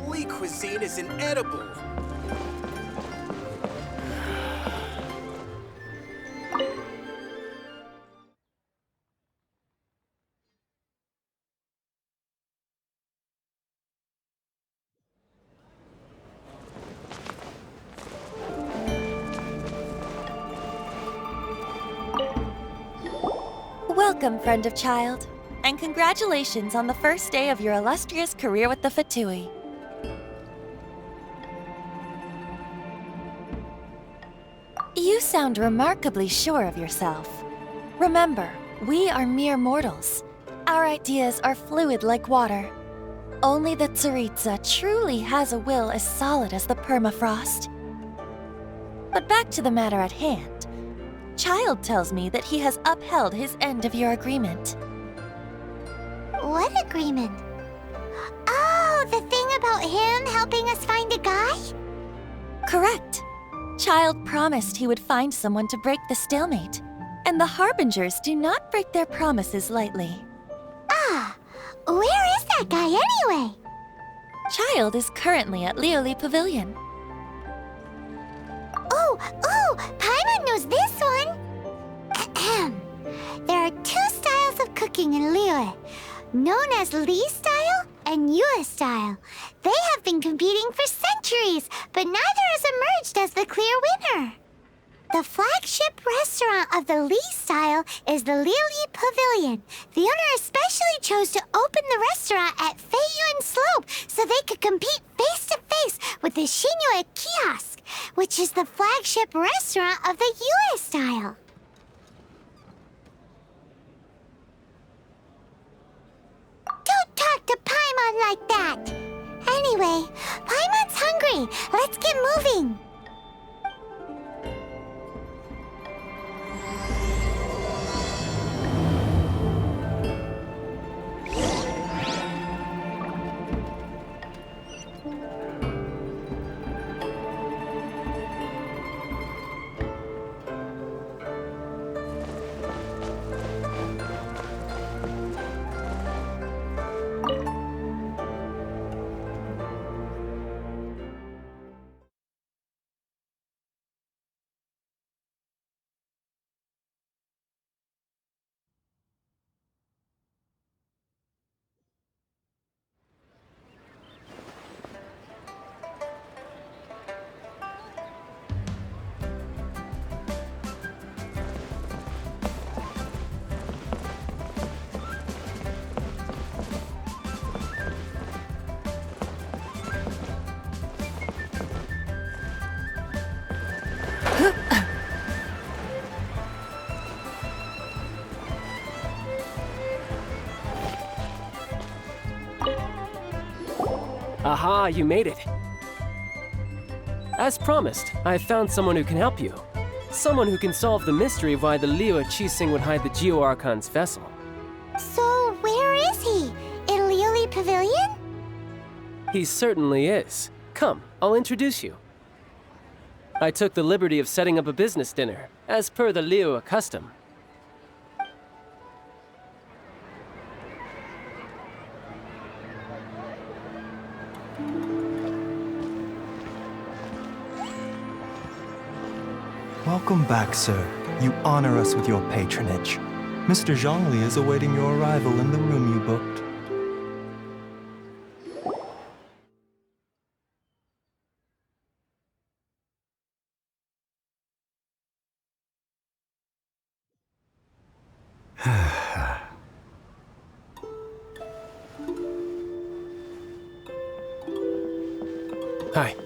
Li cuisine is inedible. Welcome, friend of child, and congratulations on the first day of your illustrious career with the Fatui. You sound remarkably sure of yourself. Remember, we are mere mortals. Our ideas are fluid like water. Only the Tsaritsa truly has a will as solid as the permafrost. But back to the matter at hand. Child tells me that he has upheld his end of your agreement. What agreement? Oh, the thing about him helping us find a guy? Correct. Child promised he would find someone to break the stalemate, and the Harbingers do not break their promises lightly. Ah, where is that guy anyway? Child is currently at Lioli Pavilion. Oh, Paimon knows this one! Ahem. There are two styles of cooking in Liyue, known as Li style and Yue style. They have been competing for centuries, but neither has emerged as the clear winner. The flagship restaurant of the Li style is the Lioli Pavilion. The owner especially chose to open the restaurant at Feiyuan Slope so they could compete face-to-face with the Xinyue Kiosk, which is the flagship restaurant of the Yue style. Don't talk to Paimon like that! Anyway, Paimon's hungry. Let's get moving. Aha, you made it. As promised, I have found someone who can help you. Someone who can solve the mystery of why the Liyue Qixing would hide the Geo-Archon's vessel. So, where is he? In Lioli Pavilion? He certainly is. Come, I'll introduce you. I took the liberty of setting up a business dinner, as per the Liyue custom. Welcome back, sir. You honor us with your patronage. Mr. Zhong Li is awaiting your arrival in the room you booked. Hi.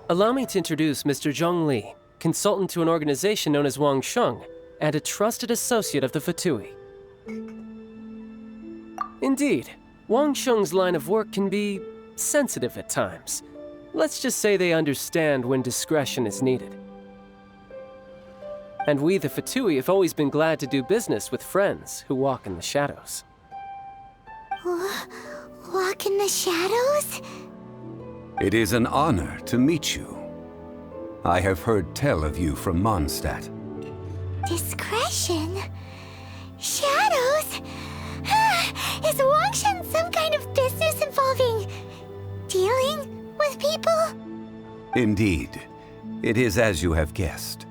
Allow me to introduce Mr. Zhong Li, consultant to an organization known as Wangsheng, and a trusted associate of the Fatui. Indeed, Wangsheng's line of work can be sensitive at times. Let's just say they understand when discretion is needed. And we, the Fatui, have always been glad to do business with friends who walk in the shadows. Walk in the shadows? It is an honor to meet you. I have heard tell of you from Mondstadt. Discretion? Shadows? Is Wangsheng some kind of business involving dealing with people? Indeed. It is as you have guessed.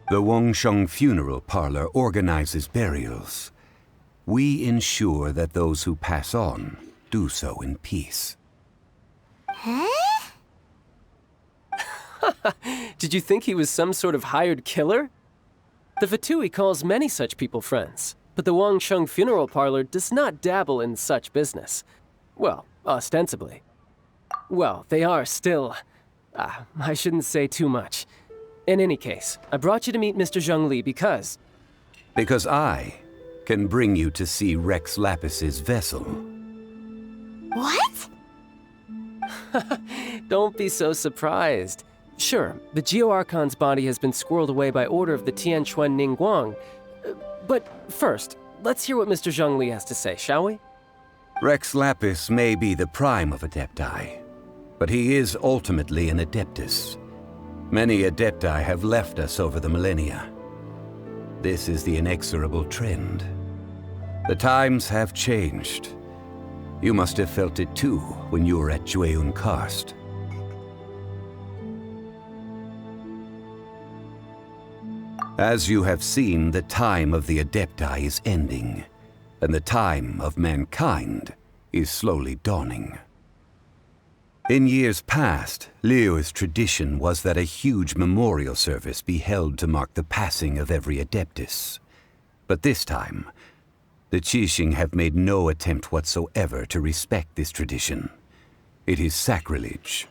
The Wangsheng funeral parlor organizes burials. We ensure that those who pass on do so in peace. Huh? Did you think he was some sort of hired killer? The Fatui calls many such people friends, but the Wangsheng funeral parlor does not dabble in such business. Well, ostensibly. Well, they are still... I shouldn't say too much. In any case, I brought you to meet Mr. Zhong Li because... Because I can bring you to see Rex Lapis's vessel. What? Don't be so surprised. Sure, the Geo-Archon's body has been squirreled away by order of the Tianquan Ningguang. But first, let's hear what Mr. Zhong Li has to say, shall we? Rex Lapis may be the prime of Adepti, but he is ultimately an Adeptus. Many Adepti have left us over the millennia. This is the inexorable trend. The times have changed. You must have felt it too when you were at Jueyun Karst. As you have seen, the time of the Adepti is ending, and the time of mankind is slowly dawning. In years past, Liyue's tradition was that a huge memorial service be held to mark the passing of every Adeptus. But this time, the Qixing have made no attempt whatsoever to respect this tradition. It is sacrilege.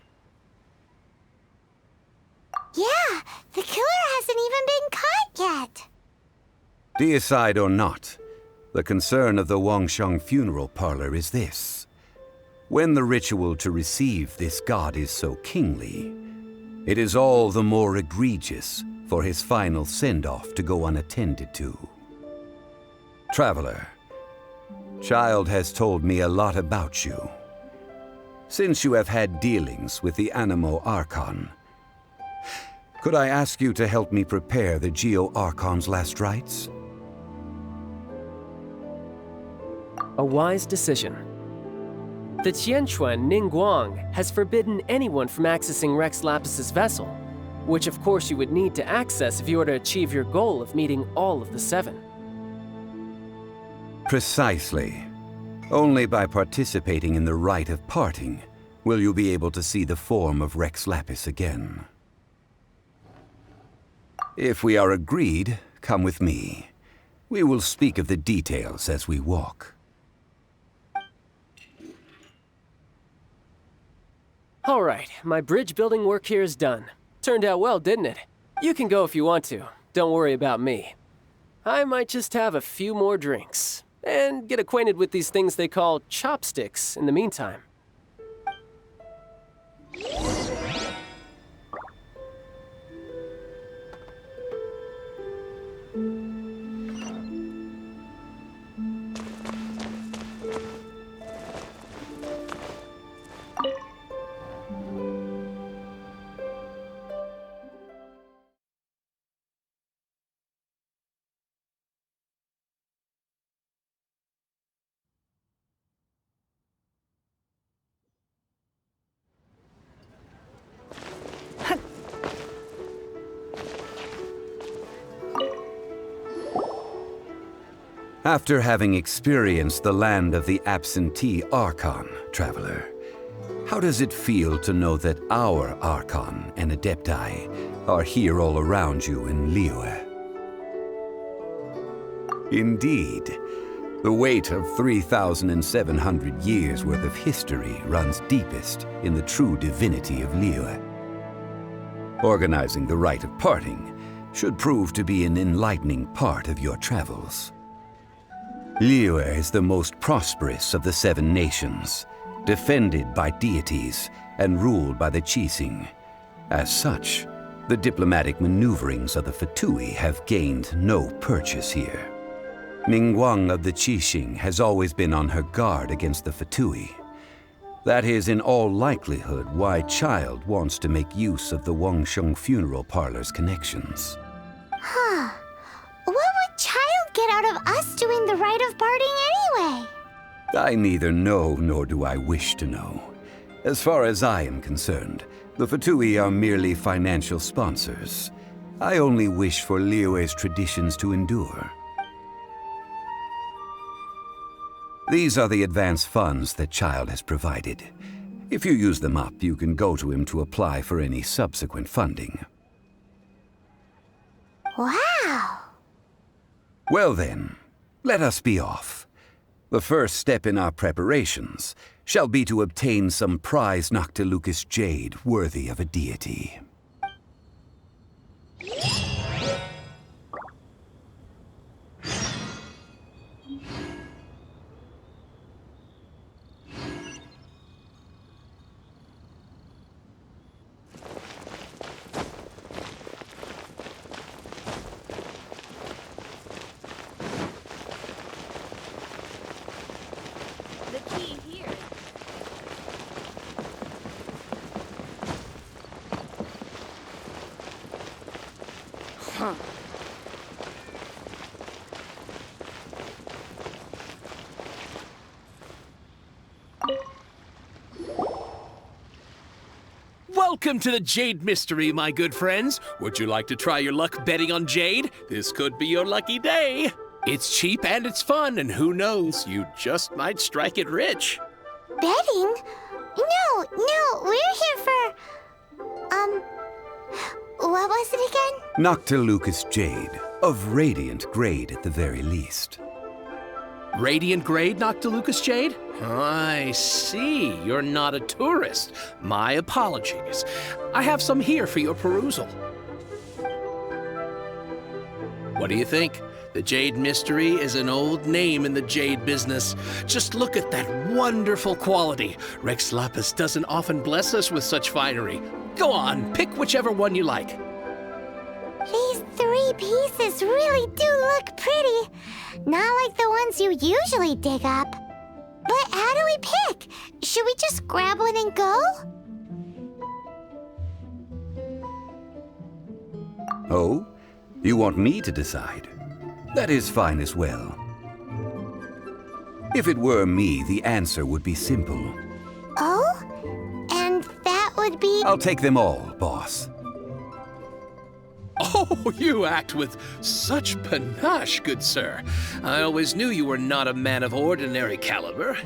Yeah, the killer hasn't even been caught yet. Deicide or not, the concern of the Wangsheng funeral parlor is this. When the ritual to receive this god is so kingly, it is all the more egregious for his final send-off to go unattended to. Traveler, Child has told me a lot about you. Since you have had dealings with the Animo Archon, could I ask you to help me prepare the Geo-Archon's last rites? A wise decision. The Tianquan Ningguang has forbidden anyone from accessing Rex Lapis's vessel, which of course you would need to access if you were to achieve your goal of meeting all of the seven. Precisely. Only by participating in the rite of parting will you be able to see the form of Rex Lapis again. If we are agreed, come with me. We will speak of the details as we walk. All right, my bridge building work here is done. Turned out well, didn't it? You can go if you want to. Don't worry about me. I might just have a few more drinks and get acquainted with these things they call chopsticks in the meantime. After having experienced the land of the absentee Archon, Traveler, how does it feel to know that our Archon and Adepti are here all around you in Liyue? Indeed, the weight of 3,700 years worth of history runs deepest in the true divinity of Liyue. Organizing the rite of parting should prove to be an enlightening part of your travels. Liyue is the most prosperous of the seven nations, defended by deities and ruled by the Qixing. As such, the diplomatic maneuverings of the Fatui have gained no purchase here. Ningguang of the Qixing has always been on her guard against the Fatui. That is in all likelihood why Child wants to make use of the Wangsheng funeral parlor's connections. Huh. What would Child get out of us doing the rite of parting anyway? I neither know nor do I wish to know. As far as I am concerned, the Fatui are merely financial sponsors. I only wish for Liyue's traditions to endure. These are the advance funds that Child has provided. If you use them up, you can go to him to apply for any subsequent funding. Wow! Well then, let us be off. The first step in our preparations shall be to obtain some prized Noctilucous jade worthy of a deity. Welcome to the Jade Mystery, my good friends. Would you like to try your luck betting on Jade? This could be your lucky day. It's cheap and it's fun, and who knows, you just might strike it rich. Betting? No, we're here for... what was it again? Noctilucous jade, of radiant grade at the very least. Radiant grade Noctilucous jade? I see. You're not a tourist. My apologies. I have some here for your perusal. What do you think? The Jade Mystery is an old name in the jade business. Just look at that wonderful quality. Rex Lapis doesn't often bless us with such finery. Go on, pick whichever one you like. These 3 pieces really do look pretty. Not like the ones you usually dig up. But how do we pick? Should we just grab one and go? Oh? You want me to decide? That is fine as well. If it were me, the answer would be simple. Oh? And that would be... I'll take them all, boss. Oh, you act with such panache, good sir. I always knew you were not a man of ordinary caliber.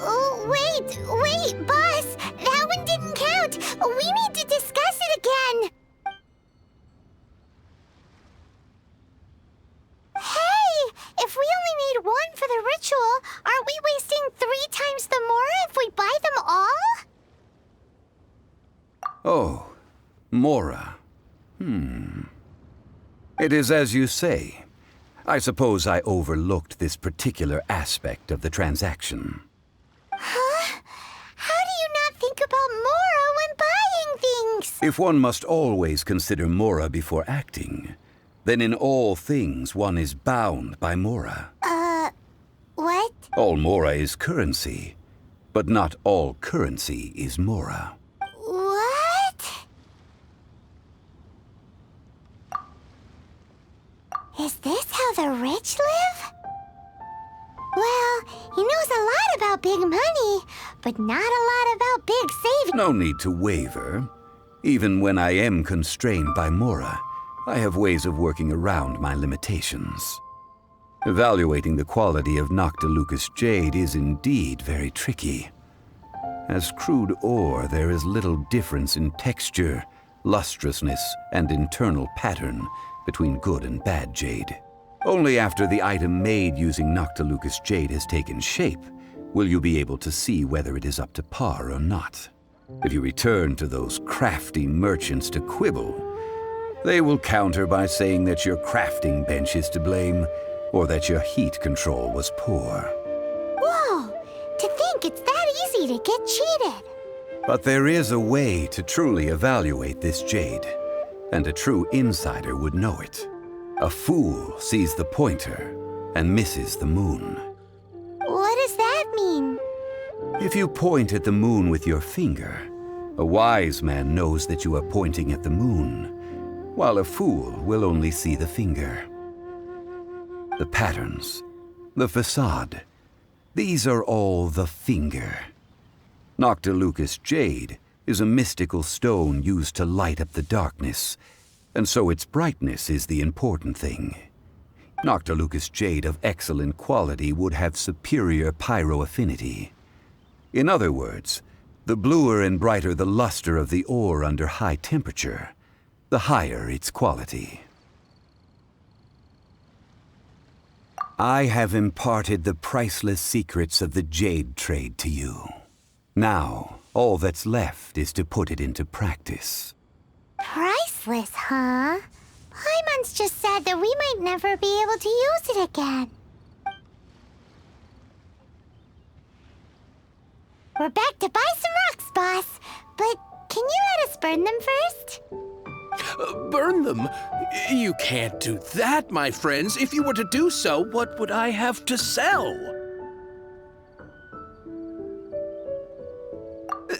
Oh, wait, boss! That one didn't count! We need to discuss it again! Hey! If we only need one for the ritual, aren't we wasting 3 times the Mora if we buy them all? Oh, Mora. It is as you say. I suppose I overlooked this particular aspect of the transaction. Huh? How do you not think about Mora when buying things? If one must always consider Mora before acting, then in all things one is bound by Mora. What? All Mora is currency, but not all currency is Mora. What? Is this how the rich live? Well, he knows a lot about big money, but not a lot about big saving. No need to waver. Even when I am constrained by Mora, I have ways of working around my limitations. Evaluating the quality of Noctilucous jade is indeed very tricky. As crude ore, there is little difference in texture, lustrousness, and internal pattern between good and bad jade. Only after the item made using Noctilucous jade has taken shape will you be able to see whether it is up to par or not. If you return to those crafty merchants to quibble, they will counter by saying that your crafting bench is to blame, or that your heat control was poor. Whoa! To think it's that easy to get cheated. But there is a way to truly evaluate this jade, and a true insider would know it. A fool sees the pointer and misses the moon. What does that mean? If you point at the moon with your finger, a wise man knows that you are pointing at the moon, while a fool will only see the finger. The patterns, the facade, these are all the finger. Noctilucous jade is a mystical stone used to light up the darkness, and so its brightness is the important thing. Noctilucous jade of excellent quality would have superior pyroaffinity. In other words, the bluer and brighter the luster of the ore under high temperature, the higher its quality. I have imparted the priceless secrets of the jade trade to you. Now, all that's left is to put it into practice. Priceless, huh? Paimon's just said that we might never be able to use it again. We're back to buy some rocks, boss. But can you let us burn them first? Burn them? You can't do that, my friends. If you were to do so, what would I have to sell?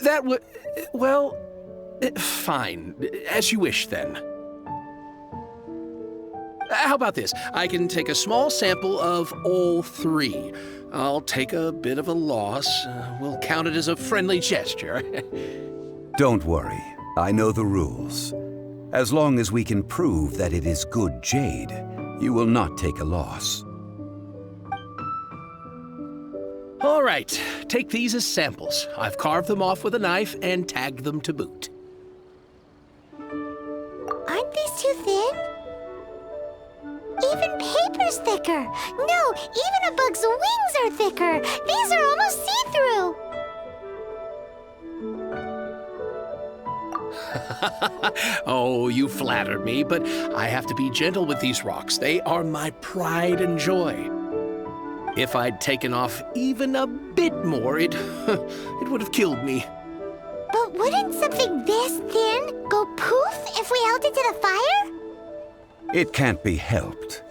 That would... well... fine. As you wish, then. How about this? I can take a small sample of all three. I'll take a bit of a loss. We'll count it as a friendly gesture. Don't worry. I know the rules. As long as we can prove that it is good jade, you will not take a loss. All right. Take these as samples. I've carved them off with a knife and tagged them to boot. Aren't these too thin? Even paper's thicker. No, even a bug's wings are thicker. These are almost see-through. Oh, you flatter me, but I have to be gentle with these rocks. They are my pride and joy. If I'd taken off even a bit more, it would have killed me. But wouldn't something this thin go poof if we held it to the fire? It can't be helped.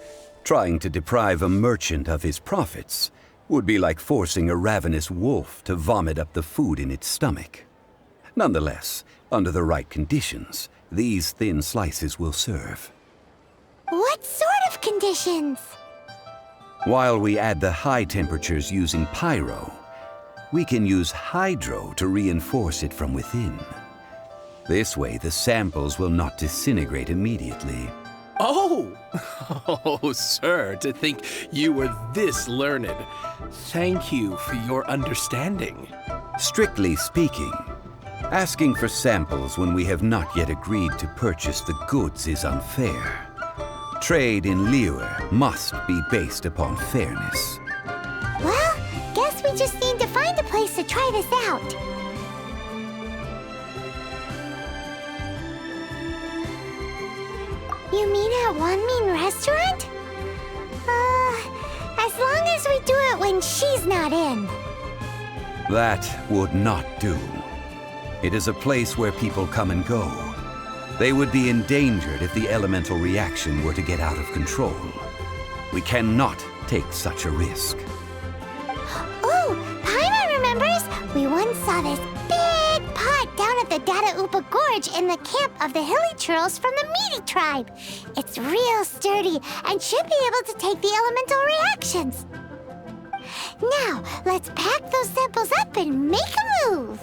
Trying to deprive a merchant of his profits would be like forcing a ravenous wolf to vomit up the food in its stomach. Nonetheless, under the right conditions, these thin slices will serve. What sort of conditions? While we add the high temperatures using pyro, we can use hydro to reinforce it from within. This way, the samples will not disintegrate immediately. Oh! Oh, sir, to think you were this learned. Thank you for your understanding. Strictly speaking, asking for samples when we have not yet agreed to purchase the goods is unfair. Trade in Liyue must be based upon fairness. Well, guess we just need to find a place to try this out. You mean at Wanmin Restaurant? As long as we do it when she's not in. That would not do. It is a place where people come and go. They would be endangered if the elemental reaction were to get out of control. We cannot take such a risk. Oh, Paimon remembers! We once saw this big pot down at the Dada Upa Gorge in the camp of the Hilly Churls from the Meaty tribe. It's real sturdy and should be able to take the elemental reactions. Now, let's pack those samples up and make a move.